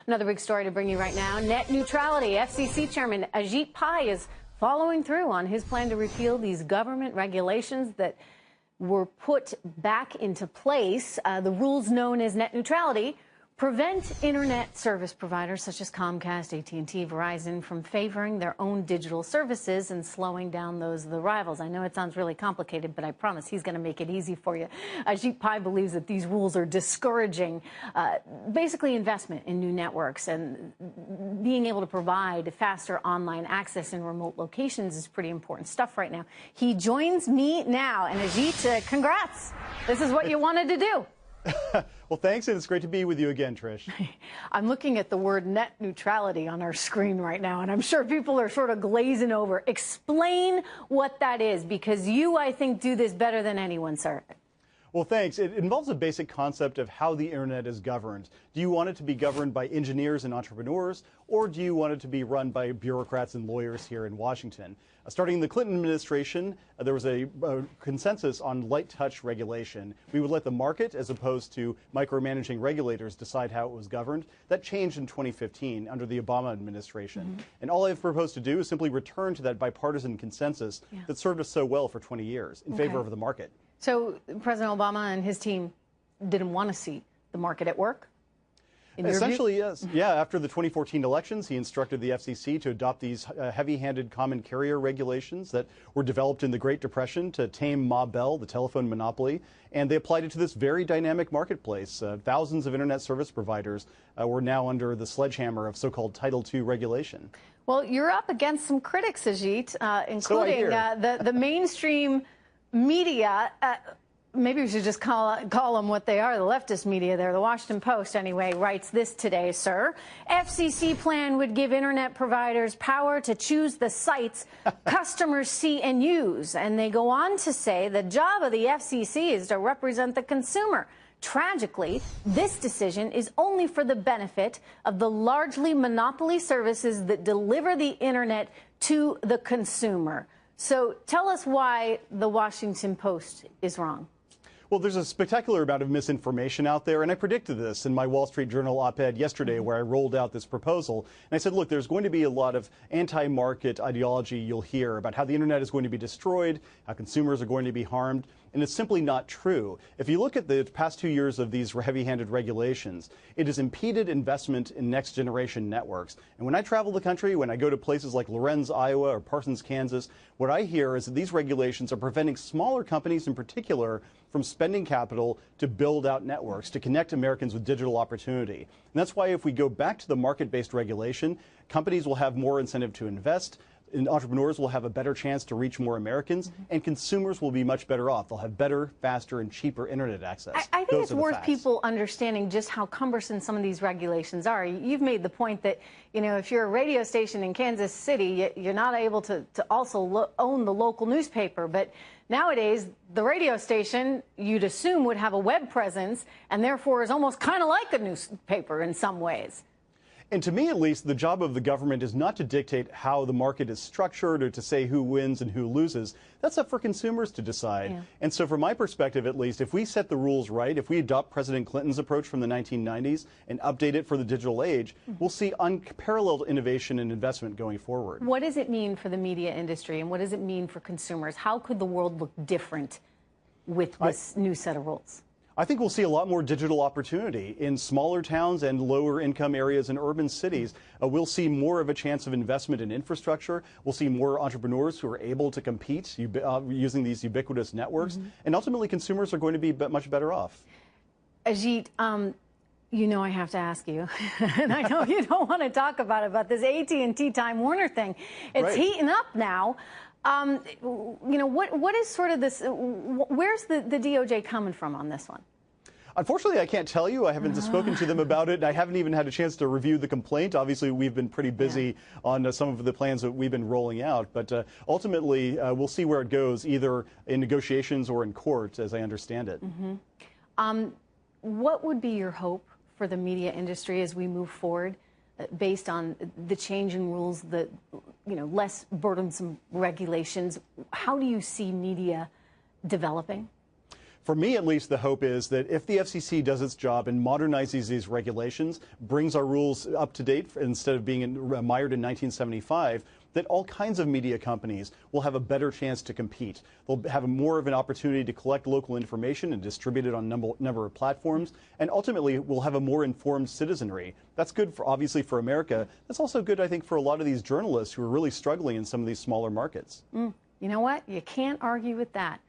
Another big story to bring you right now. Net neutrality. FCC Chairman Ajit Pai is following through on his plan to repeal these government regulations that were put back into place. The rules known as net neutrality prevent internet service providers such as Comcast, AT&T, Verizon from favoring their own digital services and slowing down those of the rivals. I know it sounds really complicated, but I promise he's going to make it easy for you. Ajit Pai believes that these rules are discouraging basically investment in new networks, and being able to provide faster online access in remote locations is pretty important stuff right now. He joins me now, and Ajit, congrats. This is what you wanted to do. Well, thanks, and it's great to be with you again, Trish. I'm looking at the word net neutrality on our screen right now, and I'm sure people are sort of glazing over. Explain what that is, because you, I think, do this better than anyone, sir. Well, thanks. It involves a basic concept of how the internet is governed. Do you want it to be governed by engineers and entrepreneurs, or do you want it to be run by bureaucrats and lawyers here in Washington? Starting in the Clinton administration, there was a consensus on light touch regulation. We would let the market, as opposed to micromanaging regulators, decide how it was governed. That changed in 2015 under the Obama administration. And all I've proposed to do is simply return to that bipartisan consensus that served us so well for 20 years in favor of the market. So President Obama and his team didn't want to see the market at work? Essentially, yes. Yeah, after the 2014 elections, he instructed the FCC to adopt these heavy-handed common carrier regulations that were developed in the Great Depression to tame Ma Bell, the telephone monopoly, and they applied it to this very dynamic marketplace. Thousands of internet service providers were now under the sledgehammer of so-called Title II regulation. Well, you're up against some critics, Ajit, including the mainstream media. Maybe we should just call them what they are, the leftist media there. The Washington Post, anyway, writes this today, sir. FCC plan would give internet providers power to choose the sites customers see and use. And they go on to say the job of the FCC is to represent the consumer. Tragically, this decision is only for the benefit of the largely monopoly services that deliver the internet to the consumer. So tell us why the Washington Post is wrong. Well, there's a spectacular amount of misinformation out there, and I predicted this in my Wall Street Journal op-ed yesterday where I rolled out this proposal. And I said, look, there's going to be a lot of anti-market ideology you'll hear about how the internet is going to be destroyed, how consumers are going to be harmed, and it's simply not true. If you look at the past 2 years of these heavy-handed regulations, it has impeded investment in next-generation networks. And when I travel the country, when I go to places like Lorenz, Iowa, or Parsons, Kansas, what I hear is that these regulations are preventing smaller companies in particular from spending capital to build out networks, to connect Americans with digital opportunity. And that's why if we go back to the market-based regulation, companies will have more incentive to invest, and entrepreneurs will have a better chance to reach more Americans, and consumers will be much better off. They'll have better, faster, and cheaper internet access. I think it's worth people understanding just how cumbersome some of these regulations are. You've made the point that, you know, if you're a radio station in Kansas City, you're not able to also own the local newspaper. But nowadays, the radio station, you'd assume, would have a web presence and therefore is almost kind of like a newspaper in some ways. And to me, at least, the job of the government is not to dictate how the market is structured or to say who wins and who loses. That's up for consumers to decide. Yeah. And so from my perspective, at least, if we set the rules right, if we adopt President Clinton's approach from the 1990s and update it for the digital age, we'll see unparalleled innovation and investment going forward. What does it mean for the media industry, and what does it mean for consumers? How could the world look different with this new set of rules? I think we'll see a lot more digital opportunity in smaller towns and lower income areas in urban cities. We'll see more of a chance of investment in infrastructure. We'll see more entrepreneurs who are able to compete using these ubiquitous networks. And ultimately, consumers are going to be much better off. Ajit, you know I have to ask you, and I know you don't want to talk about this AT&T Time Warner thing. It's heating up now. You know, what is sort of this, where's the DOJ coming from on this one? Unfortunately, I can't tell you. I haven't spoken to them about it. I haven't even had a chance to review the complaint. Obviously, we've been pretty busy on some of the plans that we've been rolling out. But ultimately, we'll see where it goes, either in negotiations or in court, as I understand it. What would be your hope for the media industry as we move forward, based on the changing rules, the less burdensome regulations? How do you see media developing? For me, at least, the hope is that if the FCC does its job and modernizes these regulations, brings our rules up to date instead of being mired in 1975, that all kinds of media companies will have a better chance to compete. They'll have more of an opportunity to collect local information and distribute it on a number of platforms, and ultimately we'll have a more informed citizenry. That's good, obviously, for America. That's also good, I think, for a lot of these journalists who are really struggling in some of these smaller markets. You know what? You can't argue with that.